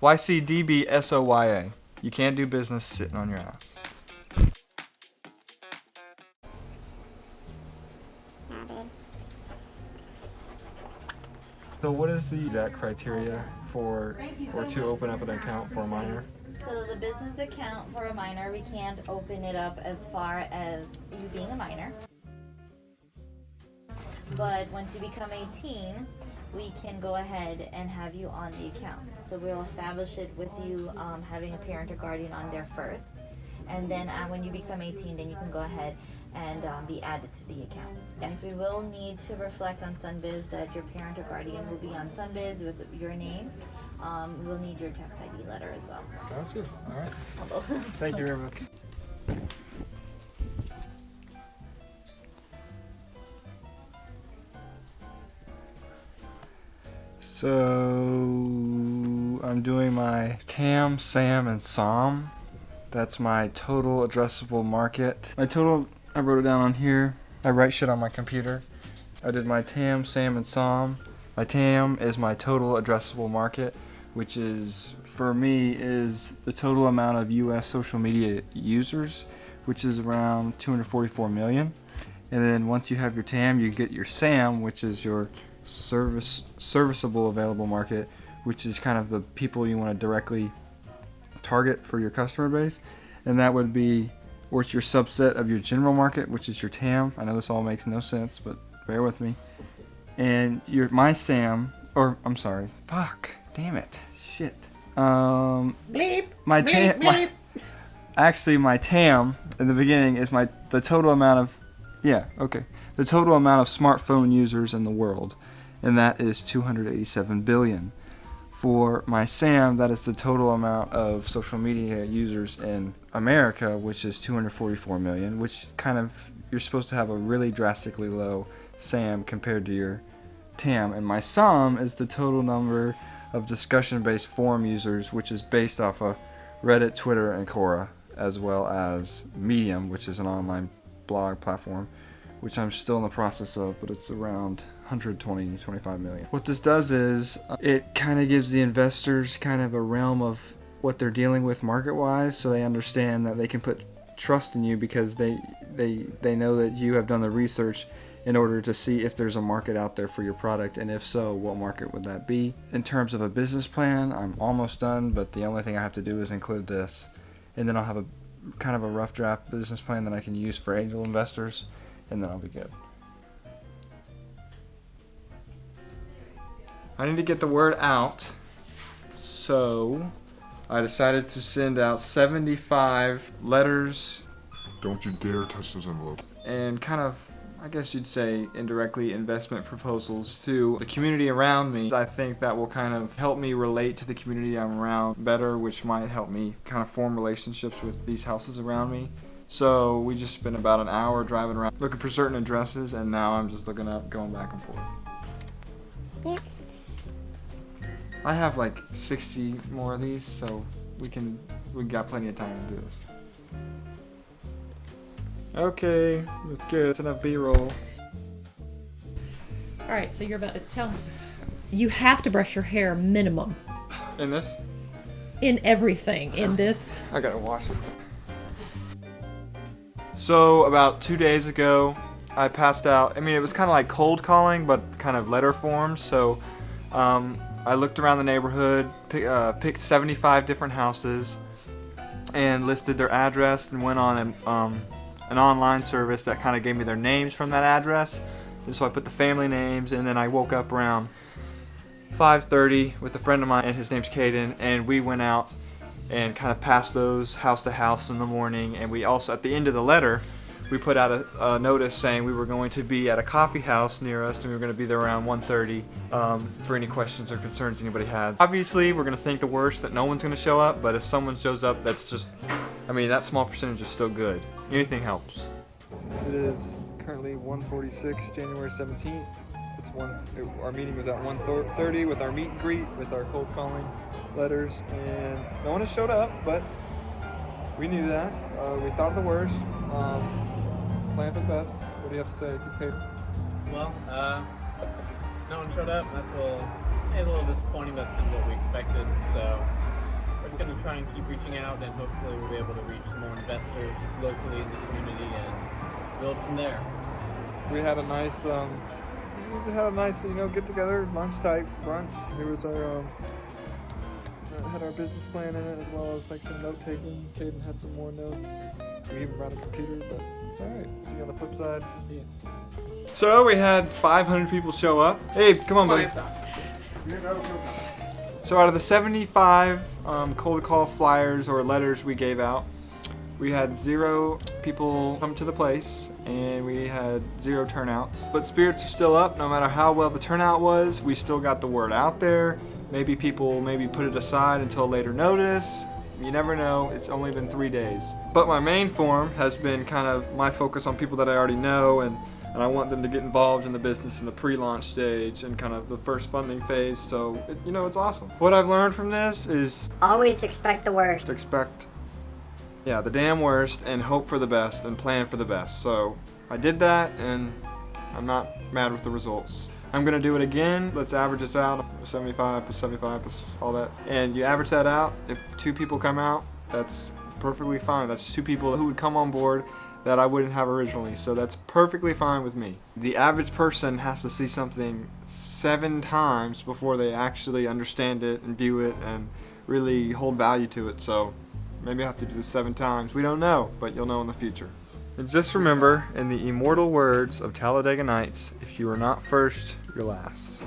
YCDBSOYA. You can't do business sitting on your ass. So what is the exact criteria for or to open up an account for a minor? So the business account for a minor, we can't open it up as far as you being a minor. But once you become 18, we can go ahead and have you on the account. So we'll establish it with you having a parent or guardian on there first. And then when you become 18, then you can go ahead and be added to the account. Yes, we will need to reflect on Sunbiz that your parent or guardian will be on Sunbiz with your name. We'll need your tax ID letter as well. Gotcha. All right. Thank you very much. So I'm doing my TAM, SAM, and SOM. That's my total addressable market. My total, I wrote it down on here. I write shit on my computer. I did my TAM, SAM, and SOM. My TAM is my total addressable market, which is, for me, is the total amount of US social media users, which is around 244 million. And then once you have your TAM, you get your SAM, which is your serviceable available market, which is kind of the people you want to directly target for your customer base. And that would be, or it's your subset of your general market, which is your TAM. I know this all makes no sense, but bear with me. And my SAM, or I'm sorry, fuck, damn it, shit. Bleep. My TAM, Bleep. actually my TAM in the beginning is the total amount of, the total amount of smartphone users in the world, and that is 287 billion. For my SAM, that is the total amount of social media users in America, which is 244 million, which kind of, you're supposed to have a really drastically low SAM compared to your TAM. And my SOM is the total number of discussion-based forum users, which is based off of Reddit, Twitter, and Quora, as well as Medium, which is an online blog platform, which I'm still in the process of, but it's around 125 million. What this does is it kind of gives the investors kind of a realm of what they're dealing with market-wise, so they understand that they can put trust in you because they know that you have done the research in order to see if there's a market out there for your product, and if so, what market would that be. In terms of a business plan, I'm almost done, but the only thing I have to do is include this, and then I'll have a kind of a rough draft business plan that I can use for angel investors, and then I'll be good. I need to get the word out, so I decided to send out 75 letters. Don't you dare touch those envelopes. And kind of, I guess you'd say, indirectly investment proposals to the community around me. I think that will kind of help me relate to the community I'm around better, which might help me kind of form relationships with these houses around me. So we just spent about an hour driving around looking for certain addresses, and now I'm just looking up, going back and forth. I have like 60 more of these, so we got plenty of time to do this. Okay, that's good. That's enough B-roll. All right, so you're about to tell me. You have to brush your hair minimum. In this? In everything. In this. I gotta wash it. So about 2 days ago, I passed out. I mean, it was kind of like cold calling, but kind of letter form. So I looked around the neighborhood, picked 75 different houses, and listed their address, and went on an online service that kind of gave me their names from that address. And so I put the family names, and then I woke up around 5:30 with a friend of mine, and his name's Caden, and we went out and kind of passed those house to house in the morning. And we also, at the end of the letter, we put out a notice saying we were going to be at a coffee house near us, and we were going to be there around 1:30 for any questions or concerns anybody has. Obviously, we're going to think the worst, that no one's going to show up, but if someone shows up, that's just, I mean, that small percentage is still good. Anything helps. It is currently 1:46, January 17th. Our meeting was at 1:30 with our meet and greet, with our cold calling letters, and no one has showed up, but we knew that. We thought of the worst. Plan for the best. What do you have to say, Kate? Well, no one showed up. It's a little disappointing. That's kind of what we expected. So just going to try and keep reaching out, and hopefully we'll be able to reach some more investors locally in the community and build from there. We had a nice, get together, lunch type brunch. It was our, had our business plan in it as well as like some note taking. Caden had some more notes. We even brought a computer, but it's all right. See you on the flip side. See ya. So we had 500 people show up. Hey, come on, buddy. So out of the 75 cold call flyers or letters we gave out, we had 0 people come to the place and we had 0 turnouts. But spirits are still up. No matter how well the turnout was, we still got the word out there. Maybe people put it aside until later notice. You never know. It's only been 3 days. But my main forum has been kind of my focus on people that I already know, and I want them to get involved in the business in the pre-launch stage and kind of the first funding phase. So, it's awesome. What I've learned from this is always expect the worst. Expect the damn worst and hope for the best and plan for the best. So I did that and I'm not mad with the results. I'm gonna do it again. Let's average this out. 75 plus 75 plus all that. And you average that out. If 2 people come out, that's perfectly fine. That's 2 people who would come on board that I wouldn't have originally. So that's perfectly fine with me. The average person has to see something 7 times before they actually understand it and view it and really hold value to it. So maybe I have to do this 7 times. We don't know, but you'll know in the future. And just remember, in the immortal words of Talladega Nights, if you are not first, you're last.